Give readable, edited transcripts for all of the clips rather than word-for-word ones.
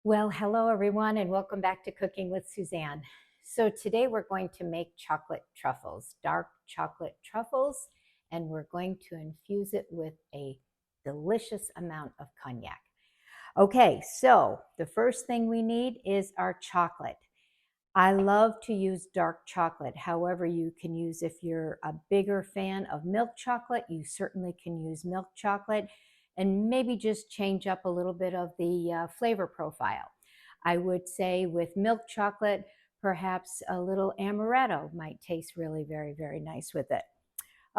Well, hello everyone, and welcome back to Cooking with Suzanne. So today we're going to make chocolate truffles, dark chocolate truffles, and we're going to infuse it with a delicious amount of cognac. Okay, so the first thing we need is our chocolate. I love to use dark chocolate. However, you can use, if you're a bigger fan of milk chocolate, you certainly can use milk chocolate and maybe just change up a little bit of the flavor profile. I would say with milk chocolate, perhaps a little amaretto might taste really very, very nice with it.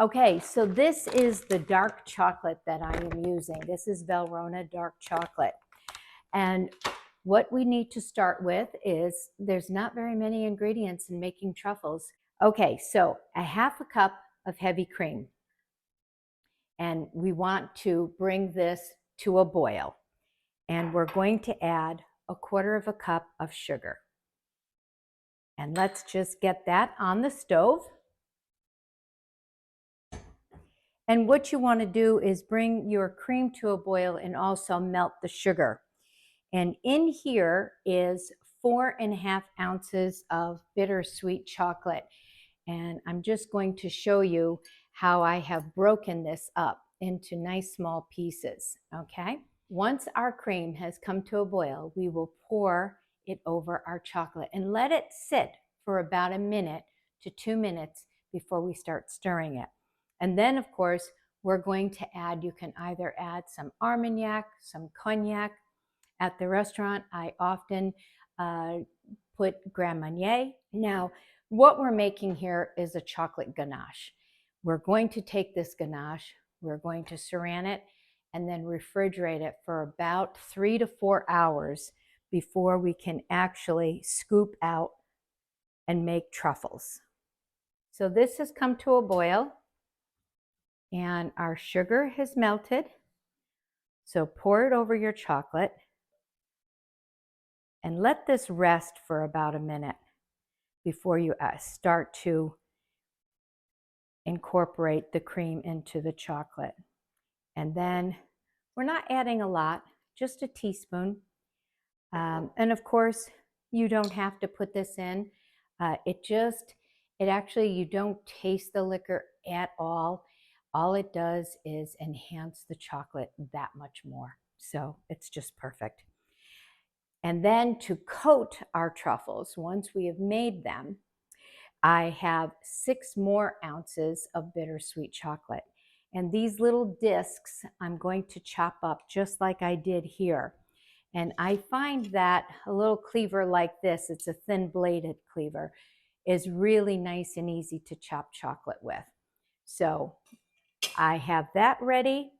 Okay, so this is the dark chocolate that I am using. This is Valrhona dark chocolate. And what we need to start with is there's not very many ingredients in making truffles. Okay, so a half a cup of heavy cream. And we want to bring this to a boil. And we're going to add a quarter of a cup of sugar. And let's just get that on the stove. And what you want to do is bring your cream to a boil and also melt the sugar. And in here is 4.5 ounces of bittersweet chocolate. And I'm just going to show you how I have broken this up into nice small pieces, okay? Once our cream has come to a boil, we will pour it over our chocolate and let it sit for about 1 minute to 2 minutes before we start stirring it. And then, of course, we're going to add, you can either add some Armagnac, some Cognac. At the restaurant, I often put Grand Marnier. Now, what we're making here is a chocolate ganache. We're going to take this ganache, we're going to saran it, and then refrigerate it for about 3 to 4 hours before we can actually scoop out and make truffles. So this has come to a boil, and our sugar has melted. So pour it over your chocolate and let this rest for about 1 minute before you start to incorporate the cream into the chocolate. And then we're not adding a lot, just a teaspoon. And of course, you don't have to put this in. It actually, you don't taste the liquor at all. All it does is enhance the chocolate that much more. So it's just perfect. And then to coat our truffles, once we have made them, I have 6 more ounces of bittersweet chocolate. And these little discs, I'm going to chop up just like I did here. And I find that a little cleaver like this, it's a thin bladed cleaver, is really nice and easy to chop chocolate with. So I have that ready.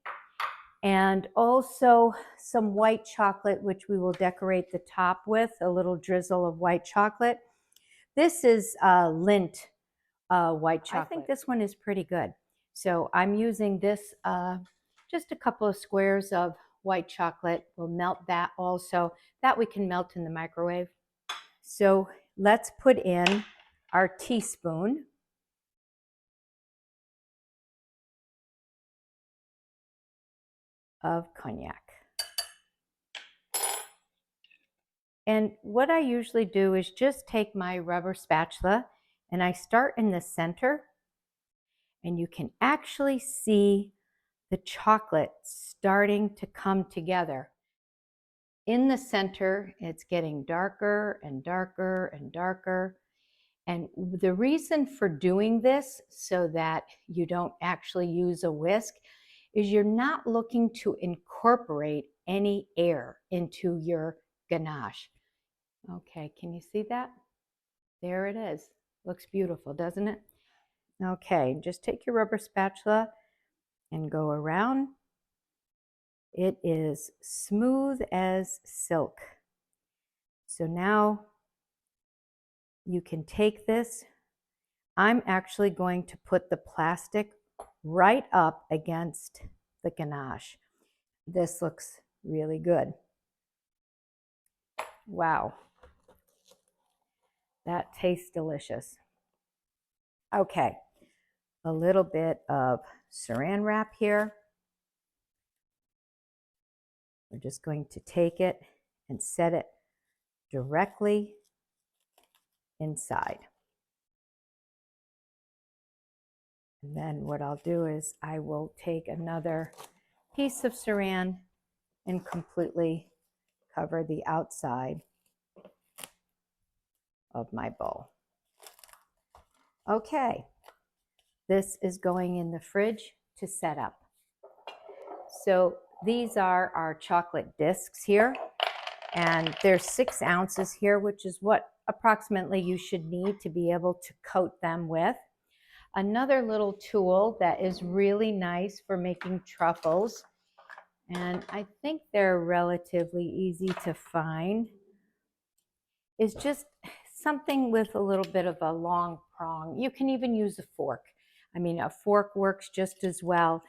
And also some white chocolate, which we will decorate the top with, a little drizzle of white chocolate. This is Lindt white chocolate. I think this one is pretty good. So I'm using this, just a couple of squares of white chocolate. We'll melt that also. That we can melt in the microwave. So let's put in our teaspoon of cognac. And what I usually do is just take my rubber spatula and I start in the center, and you can actually see the chocolate starting to come together. In the center, it's getting darker and darker and darker. And the reason for doing this so that you don't actually use a whisk is you're not looking to incorporate any air into your ganache. Okay, can you see that? There it is. Looks beautiful, doesn't it? Okay, just take your rubber spatula and go around. It is smooth as silk. So now you can take this. I'm actually going to put the plastic right up against the ganache. This looks really good. Wow. That tastes delicious. Okay, a little bit of saran wrap here. We're just going to take it and set it directly inside. And then what I'll do is I will take another piece of saran and completely cover the outside of my bowl. Okay, this is going in the fridge to set up. So these are our chocolate discs here, and there's 6 ounces here, which is what approximately you should need to be able to coat them with. Another little tool that is really nice for making truffles, and I think they're relatively easy to find, is just something with a little bit of a long prong. You can even use a fork. I mean, a fork works just as well.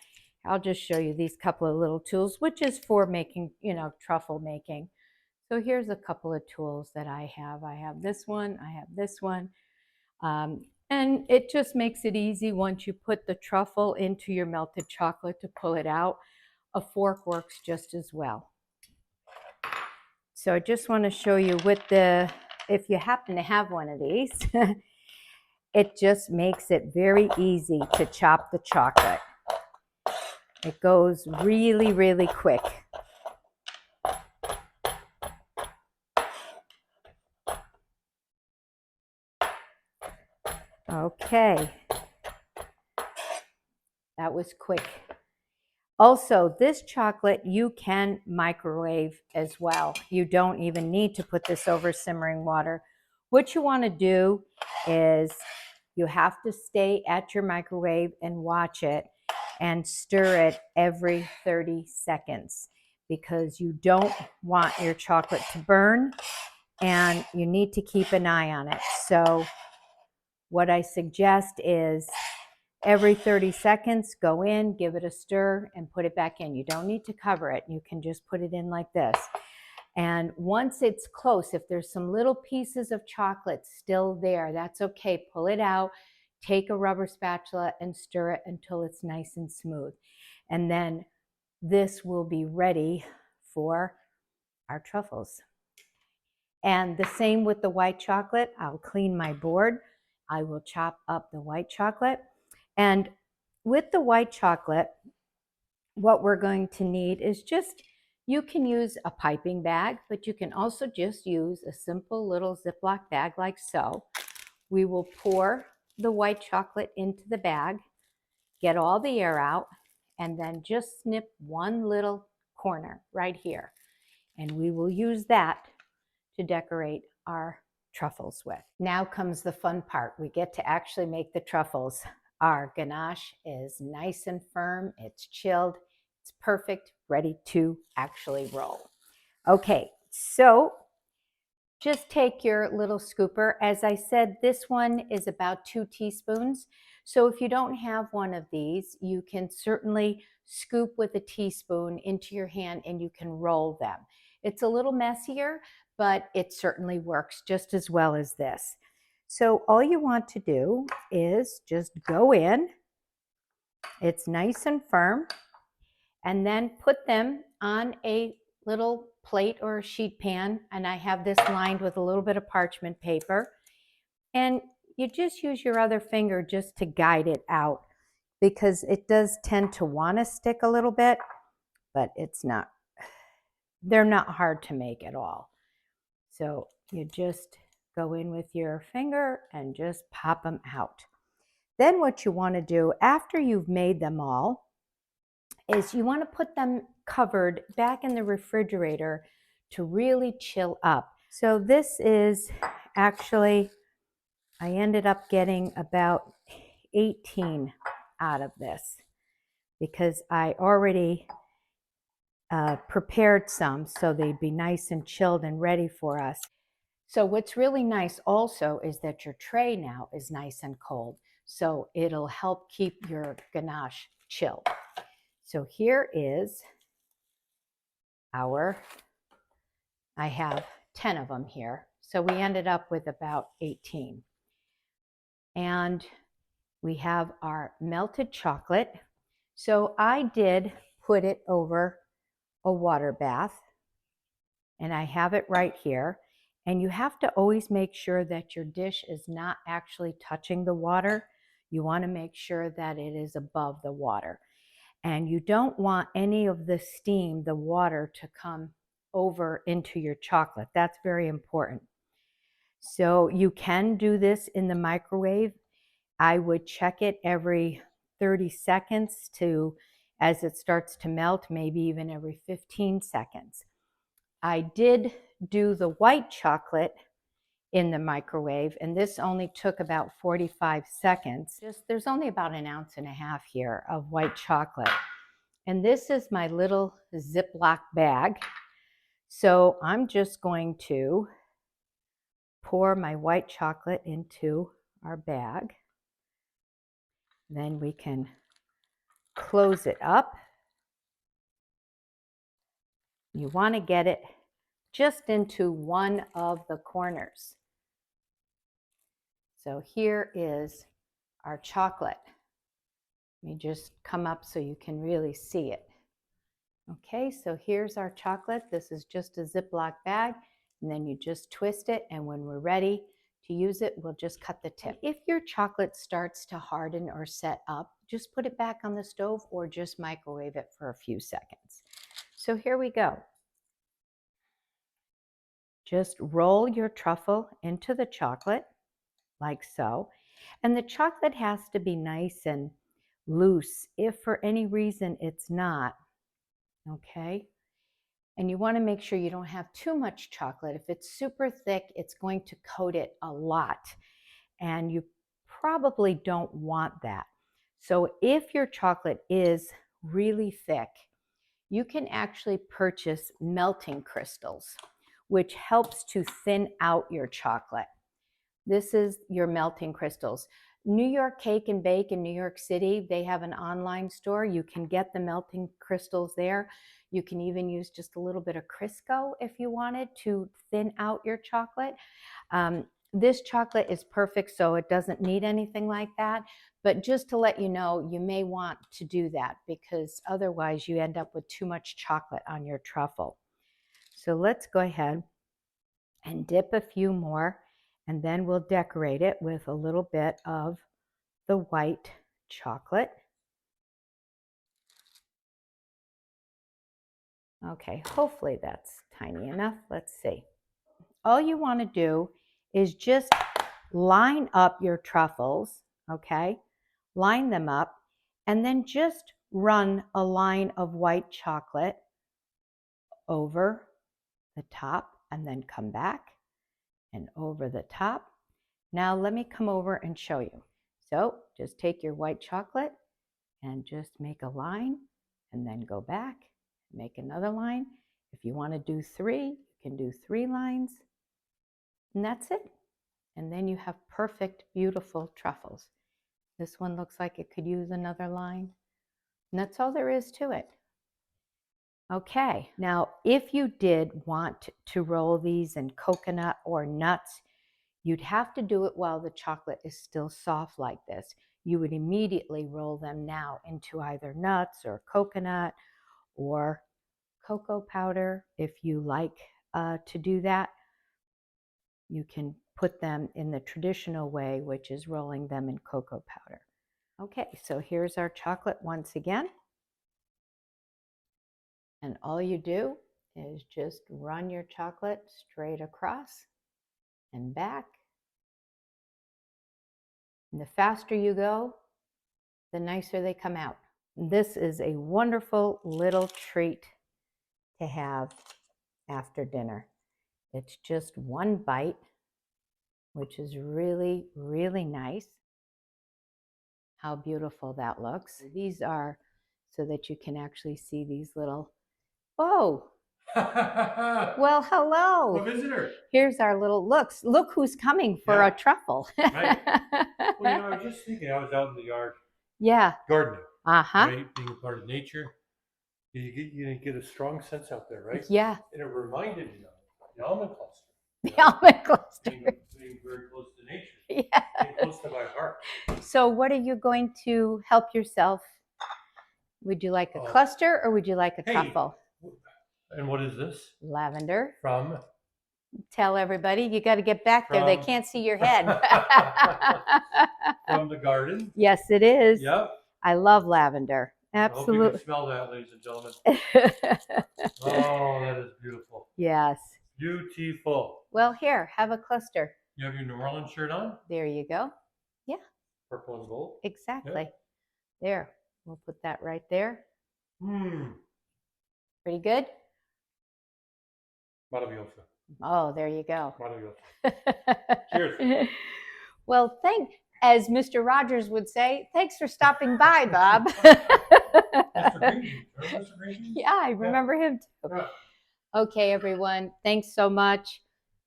I'll just show you these couple of little tools, which is for making, truffle making. So here's a couple of tools that I have. I have this one, I have this one. And it just makes it easy once you put the truffle into your melted chocolate to pull it out. A fork works just as well. So I just want to show you if you happen to have one of these, it just makes it very easy to chop the chocolate. It goes really, really quick. Okay, that was quick. Also, this chocolate you can microwave as well. You don't even need to put this over simmering water. What you want to do is you have to stay at your microwave and watch it and stir it every 30 seconds because you don't want your chocolate to burn and you need to keep an eye on it. So what I suggest is every 30 seconds, go in, give it a stir, and put it back in. You don't need to cover it. You can just put it in like this. And once it's close, if there's some little pieces of chocolate still there, that's okay. Pull it out, take a rubber spatula and stir it until it's nice and smooth. And then this will be ready for our truffles. And the same with the white chocolate. I'll clean my board. I will chop up the white chocolate. And with the white chocolate, what we're going to need is you can use a piping bag, but you can also just use a simple little Ziploc bag like so. We will pour the white chocolate into the bag, get all the air out, and then just snip one little corner right here. And we will use that to decorate our truffles with. Now comes the fun part. We get to actually make the truffles. Our ganache is nice and firm. It's chilled. It's perfect, ready to actually roll. Okay, so just take your little scooper. As I said, this one is about 2 teaspoons. So if you don't have one of these, you can certainly scoop with a teaspoon into your hand and you can roll them. It's a little messier, but it certainly works just as well as this. So all you want to do is just go in. It's nice and firm. And then put them on a little plate or a sheet pan. And I have this lined with a little bit of parchment paper. And you just use your other finger just to guide it out because it does tend to want to stick a little bit, but they're not hard to make at all. So you just go in with your finger and just pop them out. Then what you want to do after you've made them all is you want to put them covered back in the refrigerator to really chill up. So this is actually, I ended up getting about 18 out of this because I already prepared some so they'd be nice and chilled and ready for us. So what's really nice also is that your tray now is nice and cold. So it'll help keep your ganache chilled. So here is I have 10 of them here. So we ended up with about 18. And we have our melted chocolate. So I did put it over a water bath. And I have it right here. And you have to always make sure that your dish is not actually touching the water. You want to make sure that it is above the water. And you don't want any of the steam, the water, to come over into your chocolate. That's very important. So you can do this in the microwave. I would check it every 30 seconds as it starts to melt, maybe even every 15 seconds. I did do the white chocolate in the microwave, and this only took about 45 seconds. There's only about 1.5 ounces here of white chocolate. And this is my little Ziploc bag. So I'm just going to pour my white chocolate into our bag. Then we can close it up. You want to get it just into one of the corners. So here is our chocolate. Let me just come up so you can really see it. Okay, so here's our chocolate. This is just a Ziploc bag, and then you just twist it, and when we're ready to use it, we'll just cut the tip. If your chocolate starts to harden or set up, just put it back on the stove or just microwave it for a few seconds. So here we go. Just roll your truffle into the chocolate like so. And the chocolate has to be nice and loose. If for any reason it's not, okay? And you want to make sure you don't have too much chocolate. If it's super thick, it's going to coat it a lot. And you probably don't want that. So if your chocolate is really thick, you can actually purchase melting crystals, which helps to thin out your chocolate. This is your melting crystals. New York Cake and Bake in New York City, they have an online store. You can get the melting crystals there. You can even use just a little bit of Crisco if you wanted to thin out your chocolate. This chocolate is perfect, so it doesn't need anything like that. But just to let you know, you may want to do that because otherwise you end up with too much chocolate on your truffle. So let's go ahead and dip a few more, and then we'll decorate it with a little bit of the white chocolate. Okay, hopefully that's tiny enough. Let's see. All you want to do is just line up your truffles, okay? Line them up, and then just run a line of white chocolate over the top, and then come back and over the top. Now let me come over and show you. So just take your white chocolate and just make a line, and then go back, make another line. If you want to do 3, you can do 3 lines, and that's it. And then you have perfect, beautiful truffles. This one looks like it could use another line. And that's all there is to it. Okay, now if you did want to roll these in coconut or nuts, you'd have to do it while the chocolate is still soft like this. You would immediately roll them now into either nuts or coconut or cocoa powder. If you like to do that, you can put them in the traditional way, which is rolling them in cocoa powder. Okay, so here's our chocolate once again. And all you do is just run your chocolate straight across and back. And the faster you go, the nicer they come out. This is a wonderful little treat to have after dinner. It's just one bite, which is really, really nice. How beautiful that looks. These are so that you can actually see these little, oh, well, hello. A visitor. Here's our little looks. Look who's coming for a truffle. Right. Well, I was just thinking, I was out in the yard. Yeah. Gardening. Uh-huh. Right? Being a part of nature. You get a strong sense out there, right? Yeah. And it reminded me of the almond cluster. The almond cluster. Being very close to nature. Yeah. Being close to my heart. So what are you going to help yourself? Would you like a cluster or would you like a truffle? And what is this? Lavender. From? Tell everybody, you got to get back there. They From- can't see your head. From the garden. Yes, it is. Yep. I love lavender. I hope you can Absolutely. smell that, ladies and gentlemen. Oh, that is beautiful. Yes. Beautiful. Well, here, have a cluster. You have your New Orleans shirt on? There you go. Yeah, Purple and gold. exactly. Yeah. There. We'll put that right there. Mmm. Pretty good? Maravilloso. Oh, there you go. Maravilloso. Cheers. Well, as Mr. Rogers would say, thanks for stopping by, Bob. Mr. Green. Remember Mr. Green? Yeah, I remember him too. Yeah. Okay, everyone. Thanks so much.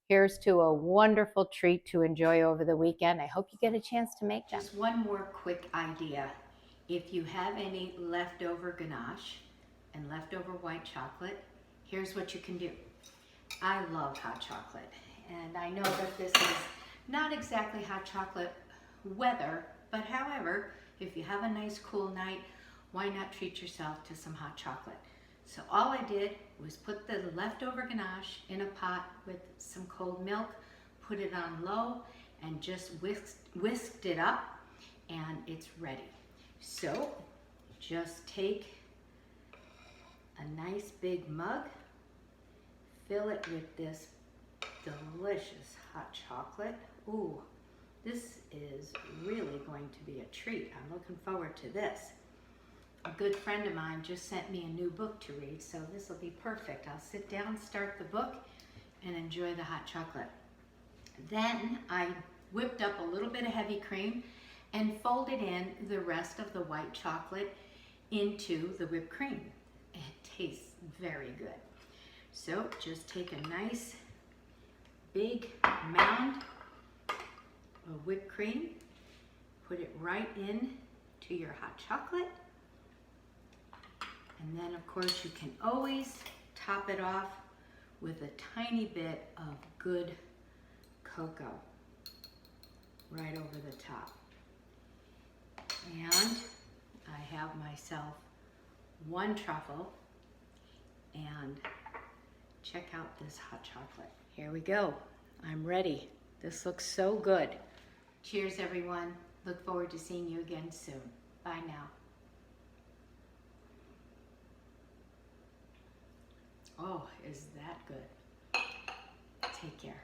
Here's to a wonderful treat to enjoy over the weekend. I hope you get a chance to make them. Just one more quick idea. If you have any leftover ganache and leftover white chocolate, here's what you can do. I love hot chocolate, and I know that this is not exactly hot chocolate weather, but however, if you have a nice cool night, why not treat yourself to some hot chocolate? So all I did was put the leftover ganache in a pot with some cold milk, put it on low, and just whisked it up, and it's ready. So just take a nice big mug, fill it with this delicious hot chocolate. Ooh, this is really going to be a treat. I'm looking forward to this. A good friend of mine just sent me a new book to read, so this will be perfect. I'll sit down, start the book, and enjoy the hot chocolate. Then I whipped up a little bit of heavy cream and folded in the rest of the white chocolate into the whipped cream. It tastes very good. So just take a nice big mound of whipped cream, put it right in to your hot chocolate, and then of course you can always top it off with a tiny bit of good cocoa right over the top. And I have myself one truffle, and check out this hot chocolate. Here we go. I'm ready. This looks so good. Cheers, everyone. Look forward to seeing you again soon. Bye now. Oh, is that good? Take care.